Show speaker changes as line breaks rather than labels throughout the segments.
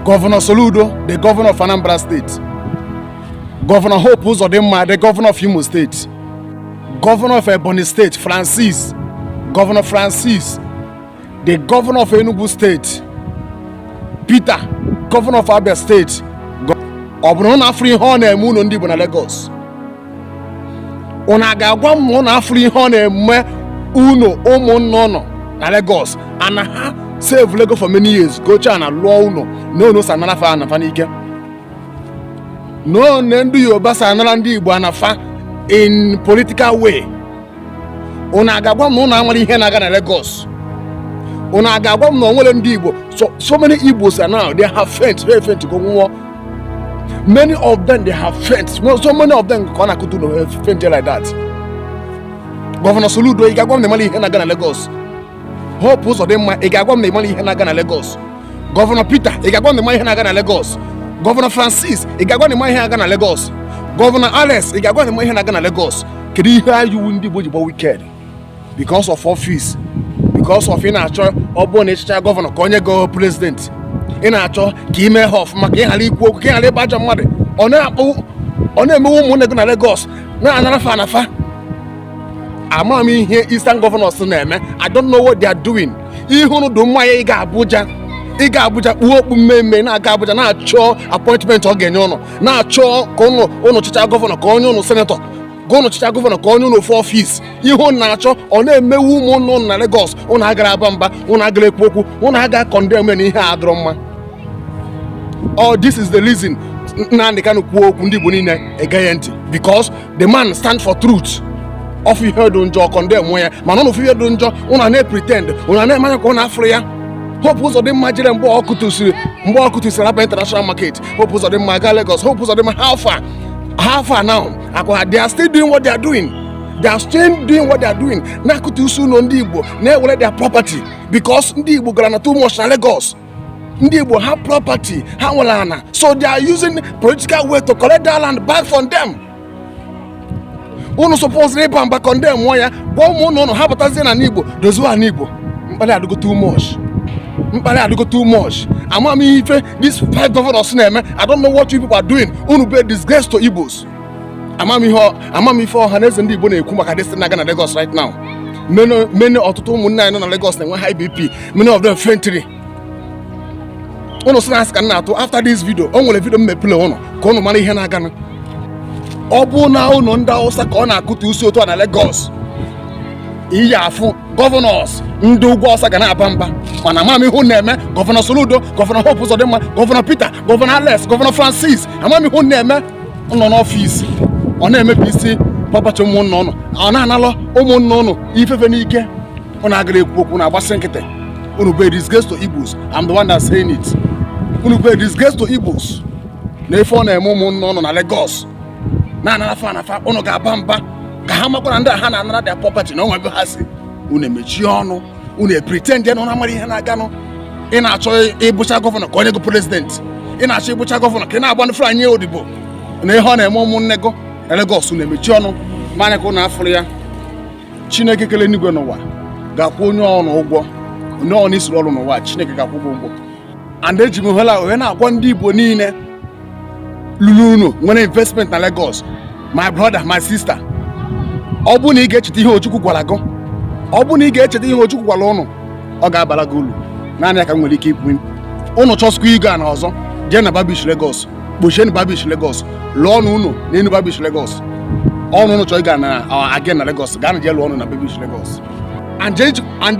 Governor Soludo, the governor of Anambra State. Governor Hope Uzodimma, the governor of Imo State. Governor of Ebonyi State, Francis. Governor Francis, the governor of Enugu State. Peter, governor of Abia State. Obrona Afri Hone Muno Ndibo na Lagos. Onagagwa Mona Afri Hone Me Uno Omonono na Lagos. And ha save Lagos for many years. Go China law uno. No sanana na fanike. No nendu Yoruba sanana Ndibo anafa in political way. Onagagwa Mona amali ihe na Lagos. Onagagwa Mona nwele Ndibo. So many Igbos are now they have faint to go war. Many of them they have faint. So many of them could do faint like that. Governor Soludo, he got one the money in Lagos. Hope was of them, he got one the money in Lagos. Governor Peter, he got one the money in Lagos. Governor Francis, he got one the money in Lagos. Governor Alice, he got one the money in Lagos. Can you hear you in the body wicked? Because of office, because of in actual or governor, Konya go president. In actual, Kime Hoff, Makali, Kale Baja Mother, on a woman in Lagos, no another fanafa. Amami here, Eastern governors, I don't know what they are doing. Even do my Abuja, na Abuja, na cho appointment again, na cho Kono, Ono Chicha governor, Kono senator, Gono Chicha governor, Kono for fees. Even nacho, on a me woman on Lagos, on Agrabamba, on Agrepoku, on Aga condemn any hadroma. Oh, this is the reason because the man stands for truth. Of you heard on job condemn where man of you don't job on a pretend on a man on Africa. Hope was of them Major and Bokutus international market. Hope was of them Lagos. Hope was of them how far now. They are still doing what they are doing. They are still doing what they are doing. Nakutusu no Ndibo, never let their property because Ndibo grana too much na Lagos. Ndibo have property, so they are using political way to collect that land back from them. Uno suppose they ban back on them why one no have Nibo, those who are Nibo. Mpale adugo too much. Amami this five governors name, I don't know what you people are doing. Uno be disgrace to Igbos. Amami for Hanes and Ndibo ne kumaka this na Lagos right now. Many otutu munna in Lagos na high BP. Many of them faintly. After this video, only video me play on. Kono mani hena gana. Obu na uno nda osa kona kutu usi to na Lagos. Iya fu governors ndu ugwa osa gana abamba. Mana mami hu neme Governor Soludo, Governor Hope Uzodimma, Governor Peter, Governor Alex, Governor Francis. Amami hu neme no office. Ona eme PC papa chomo no. Ona analo omo no ifefe ni ike. Ona agre ekwu na agbasa nkete. Unu be disgrace to Igbos. I'm the one that's saying it. Unu be disgrace to Igbos. Nefo na emu no na Lagos. Na fa unu ga bamba. Ka ha makwa nda ha na another their property no nwe ha si. Unu emechi onu. Unu pretend na na mari ihe na aga no. Ị na-achọ ịbụcha gọvanọ ka onye go president. Ị na-achọ ịbụcha gọvanọ ka ị na-agba ndị Franye odibo. Na ihe ọ na-eme ụmụ nnego na Lagos unu emechi ọnụ. Manya ka unu afụrụ ya. Chineke kele n'igwe n'ụwa ga-akwụ onye ọrụ ụgwọ. Onye ọ n'isuru ọrụ n'ụwa Chineke ga-akwụ ụgwọ. And eji m hela onye na-agwa ndị Igbo niile lulu unu nwere investment na Lagos. My brother, my sister. Ọ bụ na ị ga-echeta ihe Ochukwu gwara gị. Ọ bụ na ị ga-echeta ihe Ochukwu gwara unu, ọ ga-abara gị uru. Naanị aka nwere ike ikwu. Unu chọsikwa ịga na ọzọ, jee na Babish Lagos. Kpochie na Babish Lagos. Lụọ ọnụ unu n'elu Babish Lagos. Ọnụ unu chọ ịga na again na Lagos, gaa na jee lụọ ọnụ na Babish Lagos. And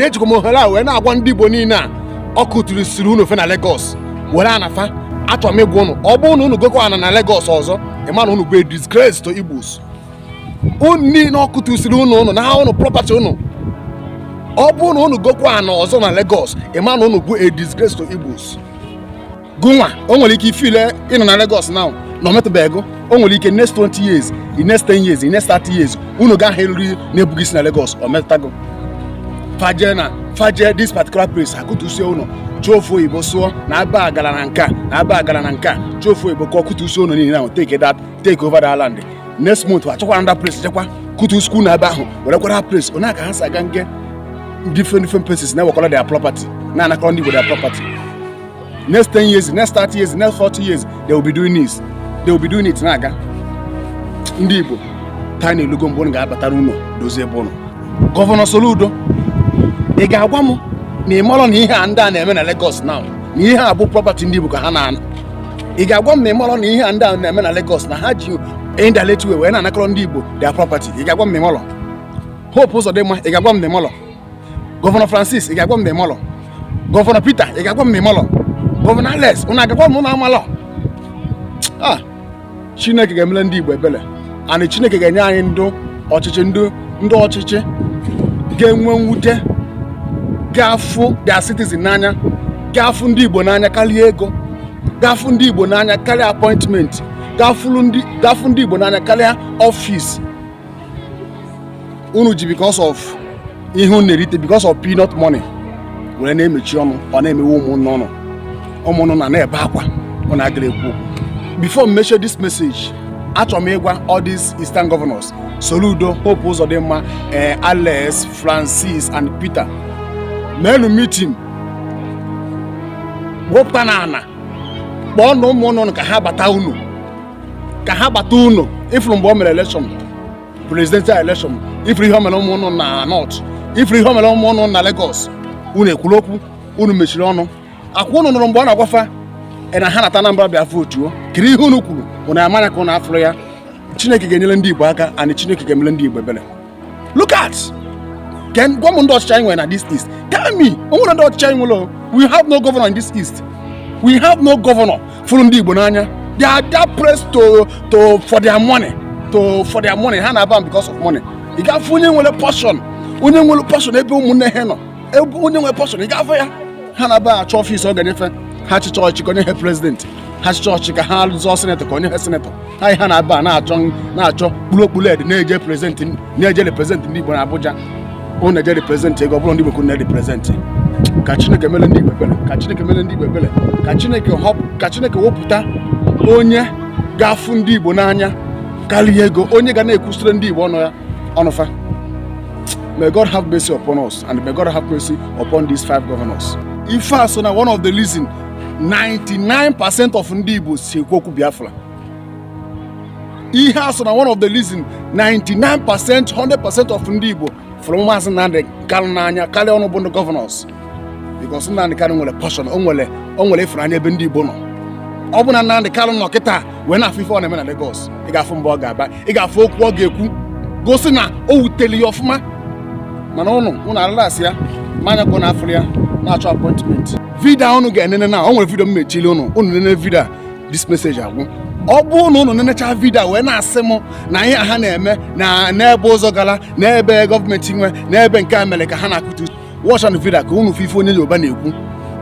ejikwa m ohere a wee na-agwa ndị Igbo niile a ọkụ tụrụ siri unu ofe na Lagos. Were anafa, achọrọ m ịgwa unu, ọ bụrụ na unu gokwa ana na Lagos ọzọ, ịma na unu bụ a disgrace to Igbos. Unu niile ọkụ tụrụ siri unu na ha unu property unu. Ọ bụrụ na unu gokwa ana ọzọ na Lagos, ịma na unu bụ a disgrace to Igbos. Gụnwa, o nwere ike ifile ịnọ na Lagos now, no metụbego, o nwere ike next 20 years, the next 10 years, the next 30 years, unu gaghị eriri na-ebughị isi na Lagos, o metụtago. Faje this particular place, akụtusie unu, chofu Igbo sụọ, na aba agala na nka, chofu Igbo ka ọkụtusie unu niile ahụ, take over that land. Next month, achọkwa another place, chekwa, kutu school na ebe ahụ, werekwara place, ona aka ha sa aga nge different places na wekwara their property, na anakọrọ ndị Igbo their property. Next 10 years, next 30 years, next 40 years, they will be doing this. They will be doing it naga. Ndị Igbo, tiny logo mbụ ga-abatara ụlọ dozie ebe ụlọ. Gọvanọ Soludo, ị ga-agwa m na ị mara na ihe a ndị a na-eme na Lagos now, na ihe a bụ property ndị Igbo ka ha na-ana. Ị ga-agwa m na ị mara na ihe a ndị a na-eme na Lagos na ha ji indirect way wee na-anakọrọ ndị Igbo their property. Ị ga-agwa m na ị mara. Hope Uzodimma, ị ga-agwa m na ị mara. Gọvanọ Francis, ị ga-agwa m na ị mara. Gọvanọ Peter, ị ga-agwa m na ị mara. Gọvanọ Alex, unu agakwa m na amala. Chineke ga-emele ndị Igbo ebele. Anyị Chineke ga-enye anyị ndụ ọchịchị ndị ọchịchị ga-enwe mwute, ga-afụ their citizen n'anya, ga-afụ ndị Igbo n'anya karịa ego, ga-afụ ndị Igbo n'anya karịa appointment, ga-afụ ndị Igbo n'anya karịa office. Unu ji because of ihe unu na-erite, because of peanut money, were na-emechi ọnụ, ọ na-emewe ụmụnne ọnụ na-ebe akwa, ọ na-agara ekwu okwu. Before I mention this message, achọrọ m ịgwa all these Eastern governors, Soludo, Hope Uzodimma, Alex, Francis, and Peter, menu meeting. Wopụta n'ana, kpọọ na ụmụnụ ka ha bata unu, ifuru mgbe o mere election, presidential election, ifuru ihe o mere ụmụnụ na North, ifuru ihe o mere ụmụnụ na Lagos, unu ekwuru okwu, unu mechiri ọnụ. Akwa unu nụrụ mgbe ọ na-agwafa na ha nata Anambra bịa votuo, kiri ihe unu kwuru, unu amanya ka unu afụrụ ya. Chineke ga-enyere ndị Igbo aka, and Chineke ga-emere ndị Igbo ebele. Look at, gwa m ndị ọchịchị anyị nwere na this east. Tell me, o nwere ndị ọchịchị anyị nwere? We have no governor in this east. We have no governor fụrụ ndị Igbo n'anya. They are that pressed for their money, ha na-aba because of money. Ị ga-afụ onye nwere portion ebe ụmụnne ha nọ, ebe onye nwere portion ị ga-afụ ya. Ha na-aba achọ ọfịs ọ ga-enyefe, ha chịchọ ọchị ka onye ha president, ha chịchọ ọchị ka ha zụọ senetọ ka onye ha senetọ. Ha na-aba na-achọ kpụrụ ed na-eje represent ndị Igbo na Abuja, ọ na-eje represent ego, ọ bụrụ ndị Igbo na-represent. Ka Chineke mere ndị Igbo ebele, ka Chineke wepụta onye ga-afụ ndị Igbo n'anya karịa ego, onye ga na-ekwusiri ndị Igbo ọnụfa. May God have mercy upon us, and may God have mercy upon these 5 governors. Ife a so na one of the reasons 99% of ndị Igbo si ekwu okwu Biafra. Ihe a so na one of the reasons 99%, 100% of ndị Igbo from Maazị Nnamdi Kanu n'anya karịa ọnụ bụ ndị governors. Because Nnamdi Kanu nwere passion, o nwere ifere anya ebe ndị Igbo nọ. Ọ bụ na Nnamdi Kanu nọ kịta wee na-afụ ife ọ na-eme na Lagos, ị ga-afụ mgbe ọ ga-aba, ị ga-afụ okwu ọ ga-ekwu gosi na o wutere ya ọfụma. Mana unu alasị ya manya kwa na afọ ya na-achọ appointment. Video unu ga-enene na o nwere video mmechili unu nene video this message agwụ. Ọ bụ na unu nenecha video wee na-asị m na ihe ha na-eme na n'ebe ụzọ gara, n'ebe gọọmenti nwe, n'ebe nke a mere ka ha na-akụtu. Watch on the video ka unu fife onye Yoruba na-ekwu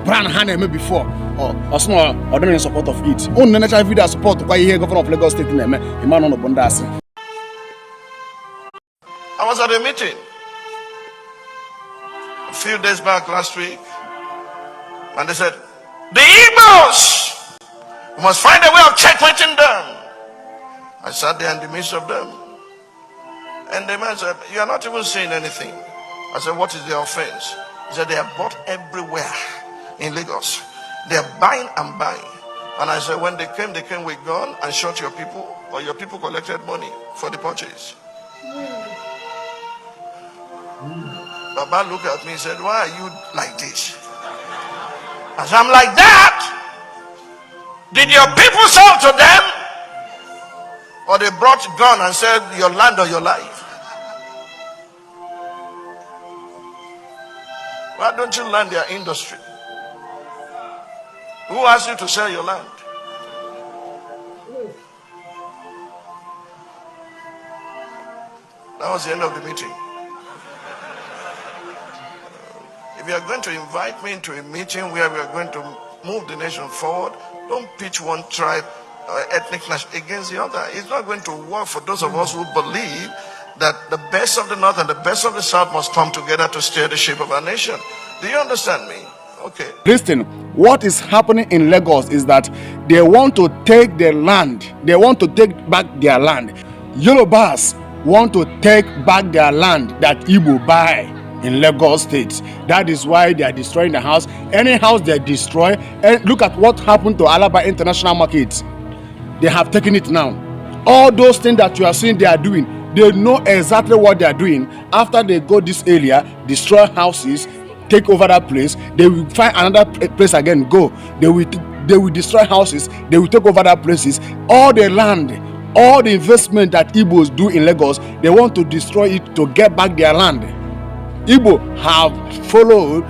plan ha na-eme before ọ sị na ọ dịrị in support of it. Unu nenecha video support kwa ihe Governor of Lagos State na-eme, ịma na unu bụ ndị asị.
I was at a meeting a few days back last week, and they said, the Igbos, we must find a way of checkmating them. I sat there in the midst of them, and the man said, you are not even saying anything. I said, what is the offense? He said, they are bought everywhere in Lagos. They are buying and buying. And I said, when they came with gun and shot your people, or your people collected money for the purchase. Baba looked at me and said, why are you like this? I said, I'm like that. Did your people sell to them? Or they brought gun and said, your land or your life? Why don't you land their industry? Who asked you to sell your land? That was the end of the meeting. If you are going to invite me into a meeting where we are going to move the nation forward, don't pitch one tribe or ethnic nation against the other. It's not going to work for those of us who believe that the best of the North and the best of the South must come together to steer the ship of our nation. Do you understand me? Okay.
Listen, what is happening in Lagos is that they want to take their land. They want to take back their land. Yorubas want to take back their land that Igbo buy. in Lagos State. That is why they are destroying the house. Any house they destroy, and look at what happened to Alaba International Market. They have taken it now. All those things that you are seeing they are doing, they know exactly what they are doing. After they go this area, destroy houses, take over that place, they will find another place again, go. They will destroy houses, they will take over that places. All the land, all the investment that Igbos do in Lagos, they want to destroy it to get back their land. Igbo have followed